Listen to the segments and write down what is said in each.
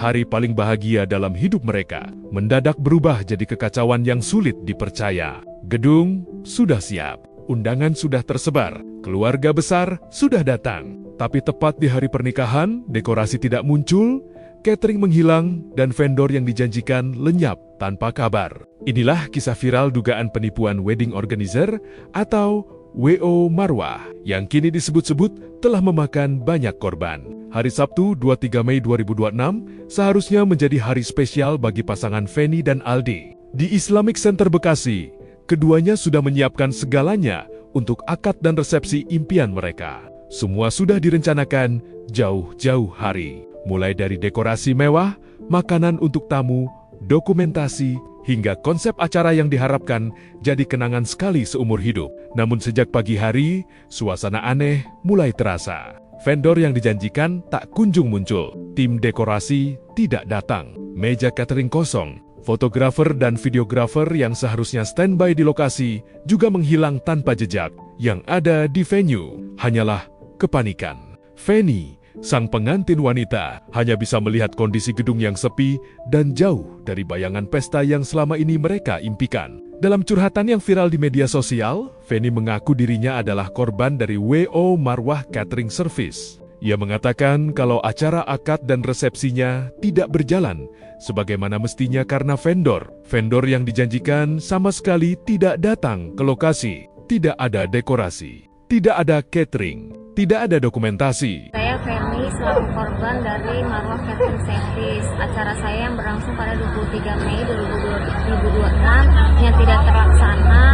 hari paling bahagia dalam hidup mereka, mendadak berubah jadi kekacauan yang sulit dipercaya. Gedung sudah siap, undangan sudah tersebar, keluarga besar sudah datang. Tapi tepat di hari pernikahan, dekorasi tidak muncul, catering menghilang, dan vendor yang dijanjikan lenyap tanpa kabar. Inilah kisah viral dugaan penipuan wedding organizer atau WO Marwah yang kini disebut-sebut telah memakan banyak korban. Hari Sabtu 23 Mei 2026 seharusnya menjadi hari spesial bagi pasangan Feni dan Aldi. Di Islamic Center Bekasi, keduanya sudah menyiapkan segalanya untuk akad dan resepsi impian mereka. Semua sudah direncanakan jauh-jauh hari. Mulai dari dekorasi mewah, makanan untuk tamu, dokumentasi, hingga konsep acara yang diharapkan jadi kenangan sekali seumur hidup. Namun sejak pagi hari, suasana aneh mulai terasa. Vendor yang dijanjikan tak kunjung muncul, tim dekorasi tidak datang, meja catering kosong, fotografer dan videografer yang seharusnya standby di lokasi juga menghilang tanpa jejak. Yang ada di venue hanyalah kepanikan. Feni, sang pengantin wanita, hanya bisa melihat kondisi gedung yang sepi dan jauh dari bayangan pesta yang selama ini mereka impikan. Dalam curhatan yang viral di media sosial, Feni mengaku dirinya adalah korban dari WO Marwah Catering Service. Ia mengatakan kalau acara akad dan resepsinya tidak berjalan sebagaimana mestinya karena vendor yang dijanjikan sama sekali tidak datang ke lokasi. Tidak ada dekorasi, tidak ada catering, tidak ada dokumentasi. Saya Feni selaku korban dari Marwah Catering Service. Acara saya yang berlangsung pada 23 Mei 2026 yang tidak terlaksana,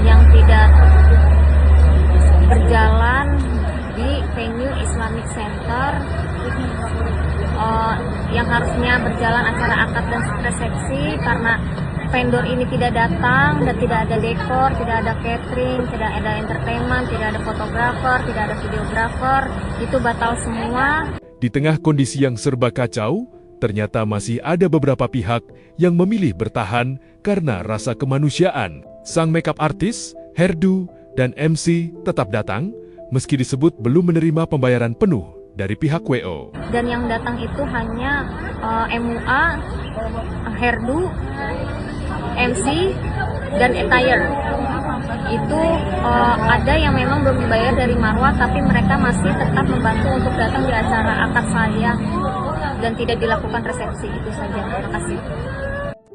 yang tidak berjalan di venue Islamic Center, yang harusnya berjalan acara akad dan resepsi karena vendor ini tidak datang dan tidak ada dekor, tidak ada catering, tidak ada entertainment, tidak ada fotografer, tidak ada videografer, itu batal semua. Di tengah kondisi yang serba kacau, ternyata masih ada beberapa pihak yang memilih bertahan karena rasa kemanusiaan. Sang makeup artis, hairdo, dan MC tetap datang, meski disebut belum menerima pembayaran penuh dari pihak WO. Dan yang datang itu hanya MUA, hairdo, MC, dan attire. Itu ada yang memang belum dibayar dari Marwah, tapi mereka masih tetap membantu untuk datang di acara akad saya dan tidak dilakukan resepsi. Itu saja, terima kasih.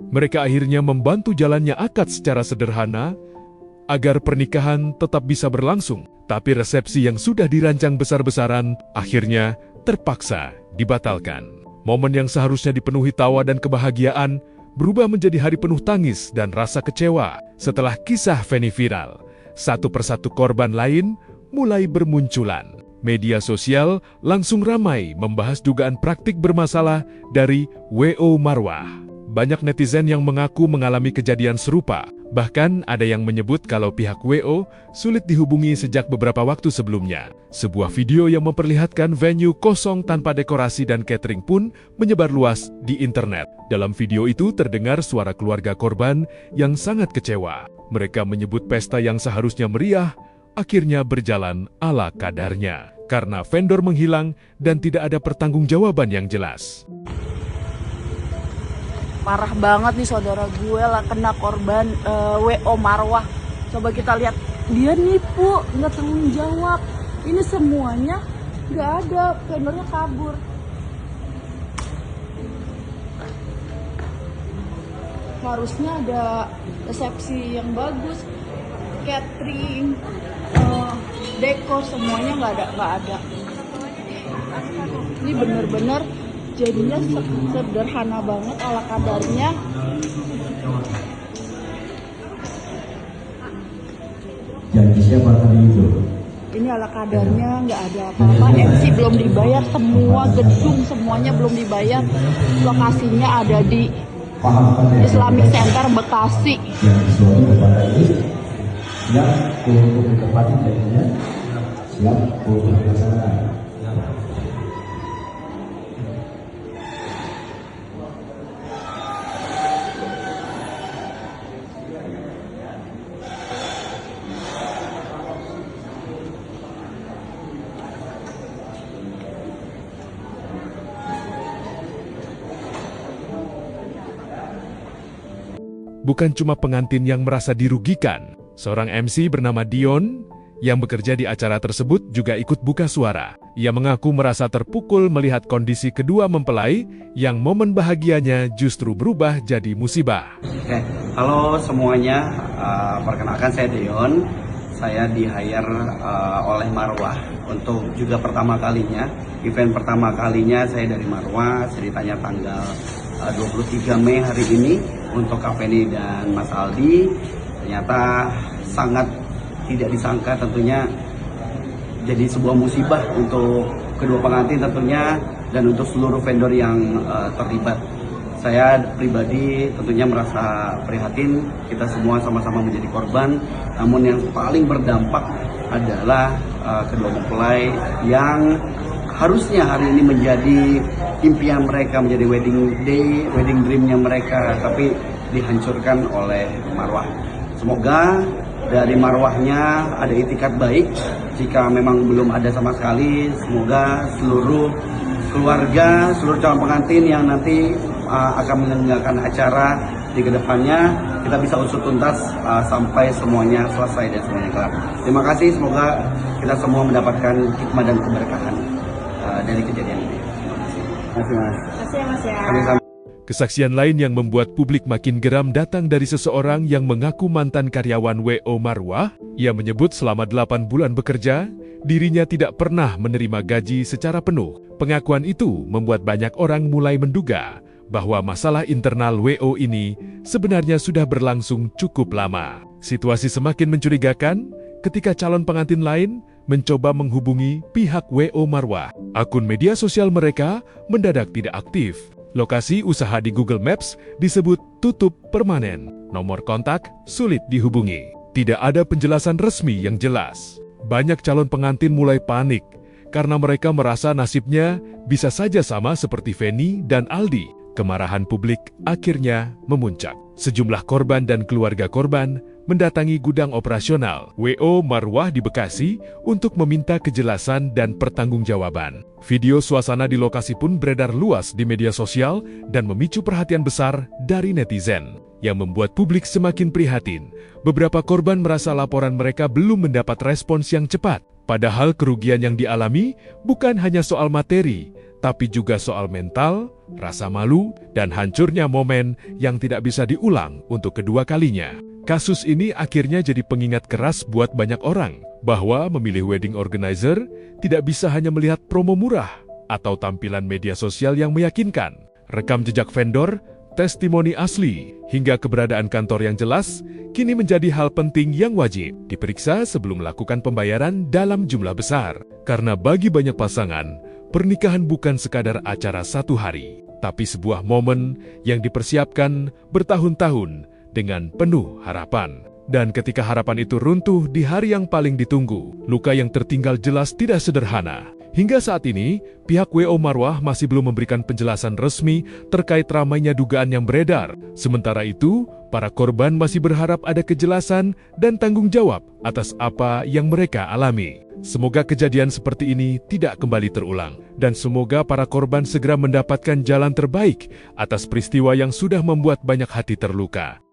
Mereka akhirnya membantu jalannya akad secara sederhana agar pernikahan tetap bisa berlangsung. Tapi resepsi yang sudah dirancang besar-besaran akhirnya terpaksa dibatalkan. Momen yang seharusnya dipenuhi tawa dan kebahagiaan berubah menjadi hari penuh tangis dan rasa kecewa. Setelah kisah Feni viral, satu persatu korban lain mulai bermunculan. Media sosial langsung ramai membahas dugaan praktik bermasalah dari WO Marwah. Banyak netizen yang mengaku mengalami kejadian serupa. Bahkan ada yang menyebut kalau pihak WO sulit dihubungi sejak beberapa waktu sebelumnya. Sebuah video yang memperlihatkan venue kosong tanpa dekorasi dan catering pun menyebar luas di internet. Dalam video itu terdengar suara keluarga korban yang sangat kecewa. Mereka menyebut pesta yang seharusnya meriah akhirnya berjalan ala kadarnya karena vendor menghilang dan tidak ada pertanggungjawaban yang jelas. Parah banget nih saudara gue lah kena korban WO Marwah. Coba kita lihat, dia nipu, nggak tanggung jawab. Ini semuanya nggak ada, vendornya kabur. Harusnya ada resepsi yang bagus, catering, dekor, semuanya nggak ada. Ini bener-bener jadinya sederhana banget ala kadarnya. Janji siapa tadi itu? Ini ala kadarnya, nggak ada apa-apa. MC belum dibayar, semua gedung semuanya belum dibayar. Lokasinya ada di Islamic Center Bekasi. Yang disuruh kepada ini, siap untuk ditepati janjinya, siap untuk dilaksanakan. bukan cuma pengantin yang merasa dirugikan. Seorang MC bernama Dion yang bekerja di acara tersebut juga ikut buka suara. Ia mengaku merasa terpukul melihat kondisi kedua mempelai yang momen bahagianya justru berubah jadi musibah. Oke, halo semuanya, perkenalkan saya Dion. Saya di-hire oleh Marwah untuk juga pertama kalinya, event pertama kalinya saya dari Marwah, ceritanya tanggal 23 Mei hari ini untuk Kak Feni dan Mas Aldi. Ternyata sangat tidak disangka, tentunya jadi sebuah musibah untuk kedua pengantin tentunya dan untuk seluruh vendor yang terlibat. Saya pribadi tentunya merasa prihatin, kita semua sama-sama menjadi korban, namun yang paling berdampak adalah kedua mempelai yang harusnya hari ini menjadi impian mereka, menjadi wedding day, wedding dreamnya mereka, tapi dihancurkan oleh Marwah. Semoga dari Marwahnya ada itikat baik. Jika memang belum ada sama sekali, semoga seluruh keluarga, seluruh calon pengantin yang nanti akan menyelenggarakan acara di kedepannya, kita bisa usut tuntas sampai semuanya selesai dan semuanya kelar. Terima kasih, semoga kita semua mendapatkan hikmah dan keberkahan dari kejadian ini. Terima kasih. Terima kasih, Mas. Terima kasih ya, Mas ya. Kami Kesaksian lain yang membuat publik makin geram datang dari seseorang yang mengaku mantan karyawan WO Marwah. Ia menyebut selama 8 bulan bekerja, dirinya tidak pernah menerima gaji secara penuh. Pengakuan itu membuat banyak orang mulai menduga bahwa masalah internal WO ini sebenarnya sudah berlangsung cukup lama. Situasi semakin mencurigakan ketika calon pengantin lain mencoba menghubungi pihak WO Marwah. Akun media sosial mereka mendadak tidak aktif. Lokasi usaha di Google Maps disebut tutup permanen. Nomor kontak sulit dihubungi. Tidak ada penjelasan resmi yang jelas. Banyak calon pengantin mulai panik karena mereka merasa nasibnya bisa saja sama seperti Feni dan Aldi. Kemarahan publik akhirnya memuncak. Sejumlah korban dan keluarga korban mendatangi gudang operasional WO Marwah di Bekasi untuk meminta kejelasan dan pertanggungjawaban. Video suasana di lokasi pun beredar luas di media sosial dan memicu perhatian besar dari netizen, yang membuat publik semakin prihatin. Beberapa korban merasa laporan mereka belum mendapat respons yang cepat, padahal kerugian yang dialami bukan hanya soal materi, tapi juga soal mental, rasa malu, dan hancurnya momen yang tidak bisa diulang untuk kedua kalinya. Kasus ini akhirnya jadi pengingat keras buat banyak orang bahwa memilih wedding organizer tidak bisa hanya melihat promo murah atau tampilan media sosial yang meyakinkan. Rekam jejak vendor, testimoni asli, hingga keberadaan kantor yang jelas kini menjadi hal penting yang wajib diperiksa sebelum melakukan pembayaran dalam jumlah besar. Karena bagi banyak pasangan, pernikahan bukan sekadar acara satu hari, tapi sebuah momen yang dipersiapkan bertahun-tahun dengan penuh harapan. Dan ketika harapan itu runtuh di hari yang paling ditunggu, luka yang tertinggal jelas tidak sederhana. Hingga saat ini, pihak WO Marwah masih belum memberikan penjelasan resmi terkait ramainya dugaan yang beredar. Sementara itu, para korban masih berharap ada kejelasan dan tanggung jawab atas apa yang mereka alami. Semoga kejadian seperti ini tidak kembali terulang, dan semoga para korban segera mendapatkan jalan terbaik atas peristiwa yang sudah membuat banyak hati terluka.